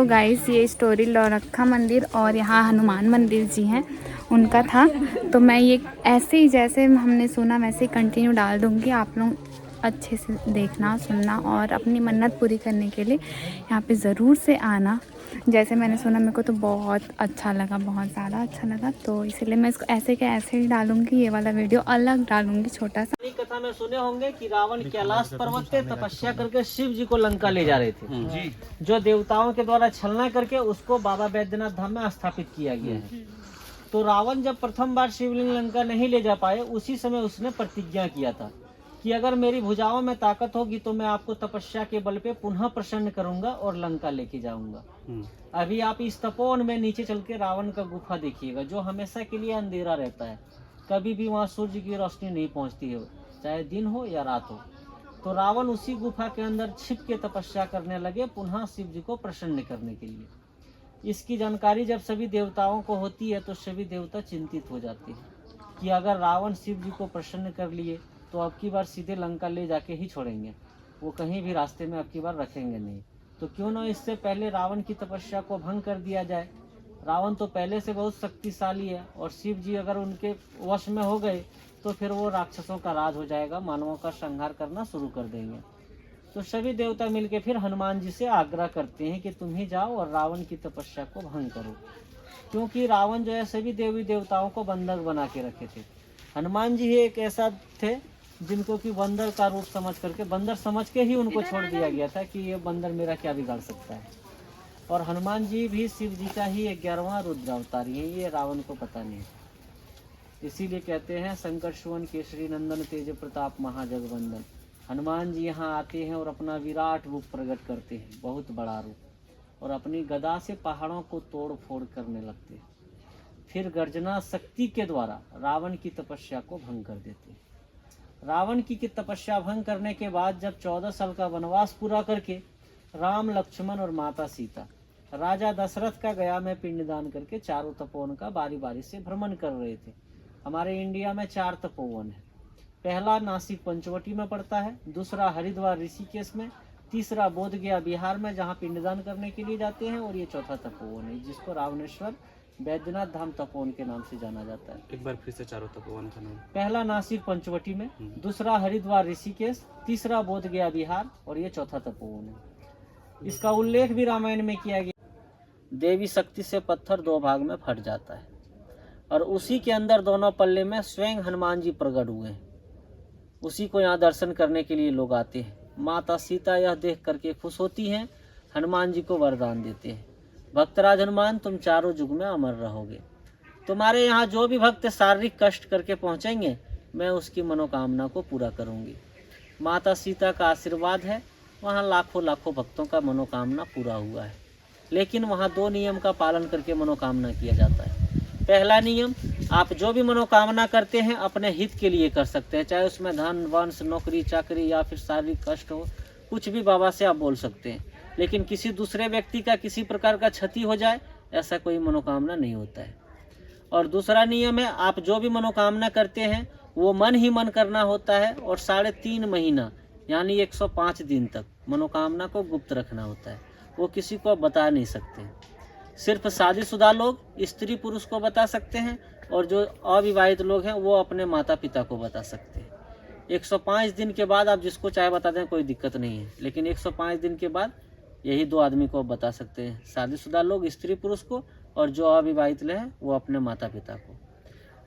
तो गाइस ये स्टोरी नौलखा मंदिर और यहाँ हनुमान मंदिर जी हैं उनका था। तो मैं ये ऐसे ही जैसे हमने सुना वैसे ही कंटिन्यू डाल दूँगी। आप लोग अच्छे से देखना सुनना और अपनी मन्नत पूरी करने के लिए यहाँ पे ज़रूर से आना। जैसे मैंने सुना मेरे को तो बहुत अच्छा लगा, बहुत ज़्यादा अच्छा लगा। तो इसलिए मैं इसको ऐसे के ऐसे ही डालूँगी, ये वाला वीडियो अलग डालूँगी छोटा सा। कथा में सुने होंगे कि रावण कैलाश पर्वत पे तपस्या करके शिव जी को लंका ले जा रहे थे, जो देवताओं के द्वारा छलना करके उसको बाबा बैद्यनाथ धाम में स्थापित किया गया है। तो रावण जब प्रथम बार शिवलिंग लंका नहीं ले जा पाए, उसी समय उसने प्रतिज्ञा किया था कि अगर मेरी भुजाओं में ताकत होगी तो मैं आपको तपस्या के बल पे पुनः प्रसन्न करूंगा और लंका लेके जाऊंगा। अभी आप इस तपोवन में नीचे चल के रावण का गुफा देखिएगा, जो हमेशा के लिए अंधेरा रहता है। कभी भी वहाँ सूर्य की रोशनी नहीं पहुँचती है, चाहे दिन हो या रात हो। तो रावण उसी गुफा के अंदर छिप के तपस्या करने लगे, पुनः शिव जी को प्रसन्न करने के लिए। इसकी जानकारी जब सभी देवताओं को होती है तो सभी देवता चिंतित हो जाते हैं कि अगर रावण शिव जी को प्रसन्न कर लिए तो अब की बार सीधे लंका ले जाके ही छोड़ेंगे, वो कहीं भी रास्ते में अब की बार रखेंगे नहीं। तो क्यों ना इससे पहले रावण की तपस्या को भंग कर दिया जाए। रावण तो पहले से बहुत शक्तिशाली है और शिव जी अगर उनके वश में हो गए तो फिर वो राक्षसों का राज हो जाएगा, मानवों का संहार करना शुरू कर देंगे। तो सभी देवता मिलके फिर हनुमान जी से आग्रह करते हैं कि तुम ही जाओ और रावण की तपस्या को भंग करो, क्योंकि रावण जो है सभी देवी देवताओं को बंधक बना के रखे थे। हनुमान जी ही एक ऐसा थे जिनको कि बंदर का रूप बंदर समझ के ही उनको छोड़ दिया गया था कि ये बंदर मेरा क्या बिगाड़ सकता है। और हनुमान जी भी शिव जी का ही 11वां रुद्रावतारी है, ये रावण को पता नहीं। इसीलिए कहते हैं शंकर सुवन केसरी नंदन तेज प्रताप महाजगवंदन। हनुमान जी यहाँ आते हैं और अपना विराट रूप प्रकट करते हैं, बहुत बड़ा रूप, और अपनी गदा से पहाड़ों को तोड़ फोड़ करने लगते हैं। फिर गर्जना शक्ति के द्वारा रावण की तपस्या को भंग कर देते हैं। रावण की तपस्या भंग करने के बाद जब 14 साल का वनवास पूरा करके राम लक्ष्मण और माता सीता राजा दशरथ का गया में पिंडदान करके चारों तपोवन का बारी बारी से भ्रमण कर रहे थे। हमारे इंडिया में 4 तपोवन है। पहला नासिक पंचवटी में पड़ता है, दूसरा हरिद्वार ऋषिकेश में, तीसरा बोध गया बिहार में जहाँ पिंडदान करने के लिए जाते हैं, और ये चौथा तपोवन है जिसको रावणेश्वर बैद्यनाथ धाम तपोवन के नाम से जाना जाता है। एक बार फिर से चारों तपोवन का नाम। पहला नासिक पंचवटी में, दूसरा हरिद्वार ऋषिकेश, तीसरा बोध गया बिहार, और ये चौथा तपोवन है। इसका उल्लेख भी रामायण में किया गया। देवी शक्ति से पत्थर 2 भाग में फट जाता है और उसी के अंदर दोनों पल्ले में स्वयं हनुमान जी प्रकट हुए हैं। उसी को यहाँ दर्शन करने के लिए लोग आते हैं। माता सीता यह देख करके खुश होती हैं, हनुमान जी को वरदान देते हैं, भक्तराज हनुमान तुम चारों युग में अमर रहोगे। तुम्हारे यहाँ जो भी भक्त शारीरिक कष्ट करके पहुँचेंगे मैं उसकी मनोकामना को पूरा करूँगी। माता सीता का आशीर्वाद है, वहाँ लाखों लाखों भक्तों का मनोकामना पूरा हुआ है। लेकिन वहाँ 2 नियम का पालन करके मनोकामना किया जाता है। पहला नियम, आप जो भी मनोकामना करते हैं अपने हित के लिए कर सकते हैं, चाहे उसमें धन वंश नौकरी चाकरी या फिर शारीरिक कष्ट हो, कुछ भी बाबा से आप बोल सकते हैं। लेकिन किसी दूसरे व्यक्ति का किसी प्रकार का क्षति हो जाए ऐसा कोई मनोकामना नहीं होता है। और दूसरा नियम है, आप जो भी मनोकामना करते हैं वो मन ही मन करना होता है, और 3.5 महीना यानी 105 दिन तक मनोकामना को गुप्त रखना होता है। वो किसी को बता नहीं सकते। सिर्फ शादीशुदा लोग स्त्री पुरुष को बता सकते हैं, और जो अविवाहित लोग हैं वो अपने माता पिता को बता सकते हैं। 105 दिन के बाद आप जिसको चाहे बता दें, कोई दिक्कत नहीं है। लेकिन 105 दिन के बाद यही 2 आदमी को बता सकते हैं, शादीशुदा लोग स्त्री पुरुष को, और जो अविवाहित लोग हैं वो अपने माता पिता को।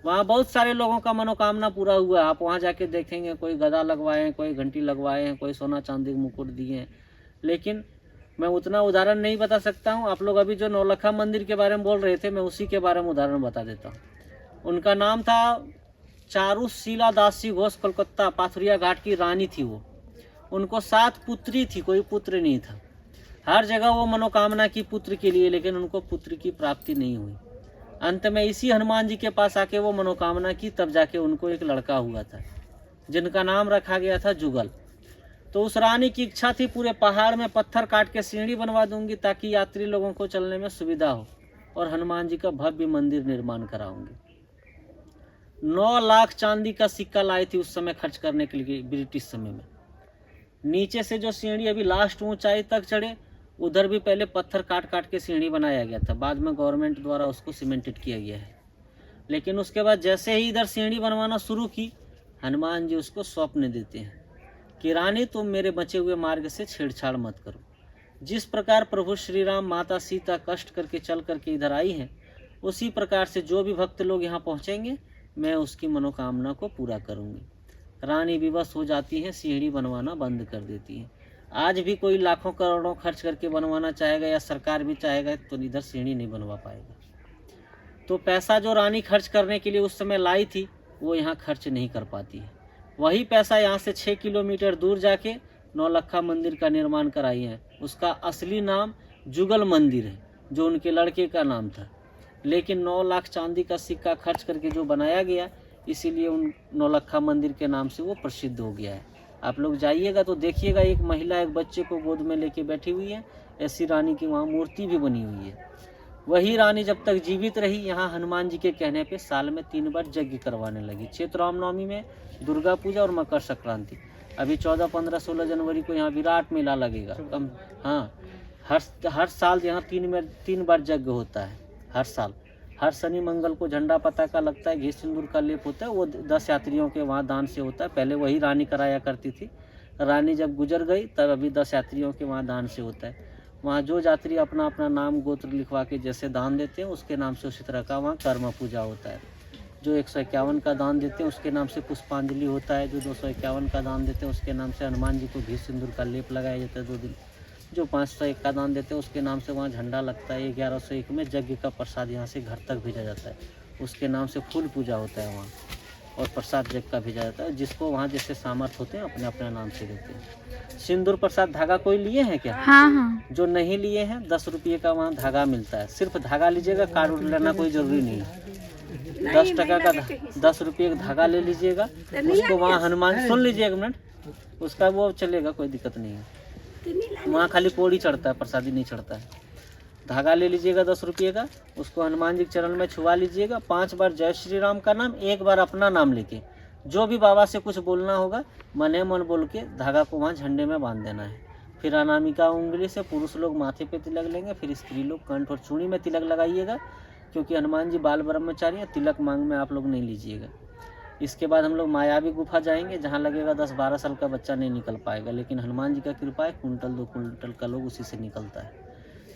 वहाँ बहुत सारे लोगों का मनोकामना पूरा हुआ है। आप वहाँ जाके देखेंगे, कोई गदा लगवाए हैं, कोई घंटी लगवाए हैं, कोई सोना चांदी के मुकुट दिए हैं। लेकिन मैं उतना उदाहरण नहीं बता सकता हूँ। आप लोग अभी जो नौलखा मंदिर के बारे में बोल रहे थे, मैं उसी के बारे में उदाहरण बता देता हूँ। उनका नाम था चारुशीला दासी घोष, कोलकाता पाथुरिया घाट की रानी थी वो। उनको 7 पुत्री थी, कोई पुत्र नहीं था। हर जगह वो मनोकामना की पुत्र के लिए, लेकिन उनको पुत्र की प्राप्ति नहीं हुई। अंत में इसी हनुमान जी के पास आके वो मनोकामना की, तब जाके उनको एक लड़का हुआ था जिनका नाम रखा गया था जुगल। तो उस रानी की इच्छा थी पूरे पहाड़ में पत्थर काट के सीढ़ी बनवा दूंगी ताकि यात्री लोगों को चलने में सुविधा हो, और हनुमान जी का भव्य मंदिर निर्माण कराऊंगी। 9 लाख चांदी का सिक्का लाई थी उस समय खर्च करने के लिए, ब्रिटिश समय में। नीचे से जो सीढ़ी अभी लास्ट ऊंचाई तक चढ़े उधर भी पहले पत्थर काट काट के सीढ़ी बनाया गया था, बाद में गवर्नमेंट द्वारा उसको सीमेंटेड किया गया है। लेकिन उसके बाद जैसे ही इधर सीढ़ी बनवाना शुरू की, हनुमान जी उसको स्वप्न देते हैं कि रानी तुम मेरे बचे हुए मार्ग से छेड़छाड़ मत करो। जिस प्रकार प्रभु श्री राम माता सीता कष्ट करके चल करके इधर आई हैं, उसी प्रकार से जो भी भक्त लोग यहाँ पहुँचेंगे मैं उसकी मनोकामना को पूरा करूँगी। रानी विवश हो जाती हैं, सीढ़ी बनवाना बंद कर देती हैं। आज भी कोई लाखों करोड़ों खर्च करके बनवाना चाहेगा या सरकार भी चाहेगा तो इधर सीढ़ी नहीं बनवा पाएगा। तो पैसा जो रानी खर्च करने के लिए उस समय लाई थी वो यहाँ खर्च नहीं कर पाती है। वही पैसा यहाँ से 6 किलोमीटर दूर जाके नौलखा मंदिर का निर्माण कराई है। उसका असली नाम जुगल मंदिर है, जो उनके लड़के का नाम था। लेकिन 9 लाख चांदी का सिक्का खर्च करके जो बनाया गया, इसीलिए उन नौलखा मंदिर के नाम से वो प्रसिद्ध हो गया है। आप लोग जाइएगा तो देखिएगा, एक महिला एक बच्चे को गोद में लेके बैठी हुई है। ऐसी रानी की वहाँ मूर्ति भी बनी हुई है। वही रानी जब तक जीवित रही, यहाँ हनुमान जी के कहने पे साल में 3 बार यज्ञ करवाने लगी। चैत्र रामनवमी में, दुर्गा पूजा और मकर संक्रांति। अभी 14, 15, 16 जनवरी को यहाँ विराट मेला लगेगा। हाँ, हर साल यहाँ 3 बार यज्ञ होता है। हर साल, हर शनि मंगल को झंडा पताका लगता है, घी सिंदूर का लेप होता है। वो 10 यात्रियों के वहाँ दान से होता है। पहले वही रानी कराया करती थी। रानी जब गुजर गई तब अभी 10 यात्रियों के वहाँ दान से होता है। वहाँ जो यात्री अपना अपना नाम गोत्र लिखवा के जैसे दान देते हैं, उसके नाम से उसी तरह का वहाँ कर्म पूजा होता है। जो 151 का दान देते हैं उसके नाम से पुष्पांजलि होता है। जो 251 का दान देते हैं उसके नाम से हनुमान जी को घी सिंदूर का लेप लगाया जाता है 2 दिन। जो 501 का दान देते हैं उसके नाम से वहाँ झंडा लगता है। 1101 में यज्ञ का प्रसाद यहाँ से घर तक भेजा जाता है, उसके नाम से फूल पूजा होता है वहाँ, और प्रसाद यज्ञ का भेजा जाता है। जिसको वहाँ जैसे सामर्थ्य होते हैं अपने अपने नाम से देते हैं। सिंदूर प्रसाद धागा कोई लिए हैं क्या? हाँ हाँ। जो नहीं लिए हैं, 10 रुपये का वहाँ धागा मिलता है। सिर्फ धागा लीजिएगा, कार्ड लेना कोई ज़रूरी नहीं है। 10 टका का 10 रुपये का धागा ले लीजिएगा। उसको वहाँ हनुमान, सुन लीजिए 1 मिनट, उसका वो चलेगा, कोई दिक्कत नहीं है। वहाँ खाली पौड़ी चढ़ता है, प्रसादी नहीं चढ़ता है। धागा ले लीजिएगा 10 रुपये का, उसको हनुमान जी के चरण में छुआ लीजिएगा। 5 बार जय श्री राम का नाम, 1 बार अपना नाम लेके, जो भी बाबा से कुछ बोलना होगा मने मन बोल के धागा को वहाँ झंडे में बांध देना है। फिर अनामिका उंगली से पुरुष लोग माथे पे तिलक लेंगे, फिर स्त्री लोग कंठ और चूड़ी में तिलक लगाइएगा, क्योंकि हनुमान जी बाल ब्रह्मचारी हैं। तिलक मांग में आप लोग नहीं लीजिएगा। इसके बाद हम लोग मायावी गुफा जाएंगे, जहाँ लगेगा 10-12 साल का बच्चा नहीं निकल पाएगा, लेकिन हनुमान जी का कृपा है, कुंटल 2 कुंटल का लोग उसी से निकलता है।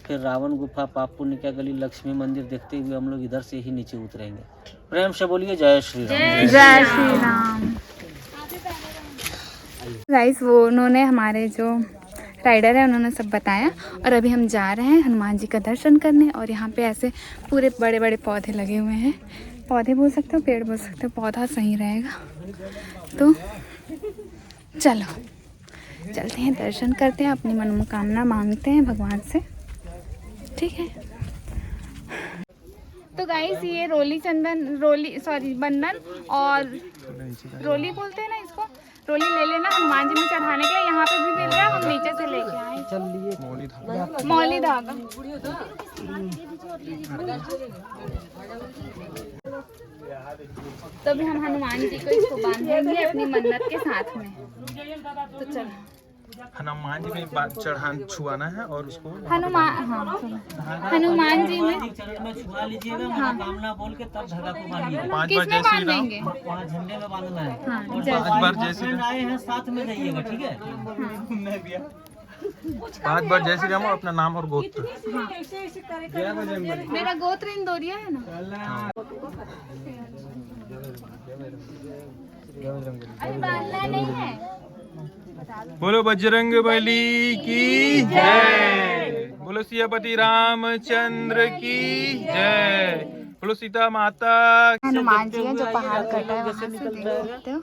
फिर रावण गुफा, पाप पुण्य का गली, लक्ष्मी मंदिर देखते हुए हम लोग इधर से ही नीचे उतरेंगे। प्रेम से बोलिए जय श्री राम। जय श्री राम। गाइस, वो उन्होंने हमारे जो राइडर है उन्होंने सब बताया, और अभी हम जा रहे हैं हनुमान जी का दर्शन करने। और यहाँ पे ऐसे पूरे बड़े बड़े पौधे लगे हुए हैं। पौधे बोल सकते हो, पेड़ बोल सकते हो, पौधा सही रहेगा। तो चलो चलते हैं, दर्शन करते हैं, अपनी मनोकामना मांगते हैं भगवान से। ठीक है। तो गाइस, ये बंधन और रोली बोलते हैं ना इसको, रोली ले लेना हनुमान जी में चढ़ाने के लिए। यहाँ पे भी मिल रहा है, हम नीचे से लेके आए। मौली धागा। तो भी हम हनुमान जी को इसको बांधेंगे अपनी मन्नत के साथ में। तो चलो, हनुमान जी में चढ़ान छुआना है और उसको हनुमान जी में चरण में छुआ लीजिएगा, मनोकामना बोल के तब धागा को बांधिएगा। 5 बार किसमें जय श्री राम, बांधेंगे? वहाँ झंडे में बांधना है। हाँ, और जय 5 बार जय श्री फ्रेंड राम, आए हैं साथ में जाइएगा, ठीक है? 5 बार जय श्री राम और अपना नाम और गोत्र। मेरा गोत्र इंदौरिया है ना। अभी बांधना नहीं है। बोलो बजरंग बली की जय, बोलो सियापति रामचंद्र की जय, बोलो सीता माता। हनुमान जी है जो पहाड़ कटा है, वहाँ से देख सकते हो।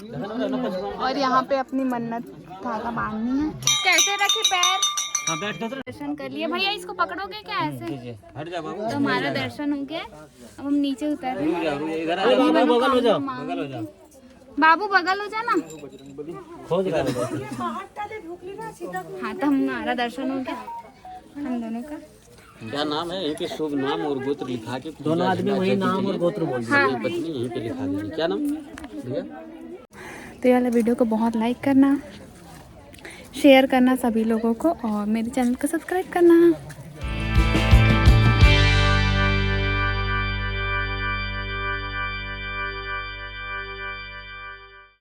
और यहाँ पे अपनी मन्नत धागा बांधनी है। कैसे रखे पैर? हाँ, बैठ कर दर्शन कर लिए भैया। इसको पकड़ोगे क्या ऐसे? हट जा बाबू। तो हमारा दर्शन हो गया। अब हम नीचे उतर रहे हैं। इधर आ जाओ, बगल हो जाओ, बगल हो जाओ। बाबू बगल हो जाना। खोज रहा है। हाँ, तो हमारा दर्शन हो गया हम दोनों का। क्या नाम है? यहीं पे शुभ नाम और गोत्र लिखा के दोनों आदमी वही नाम और गोत्र बोल हाँ। पत्नी यहीं पे लिखा दीजिए। क्या नाम भैया? तो ये वाला वीडियो को बहुत लाइक करना, शेयर करना सभी लोगों को और मेरे चैनल को सब्सक्राइब करना।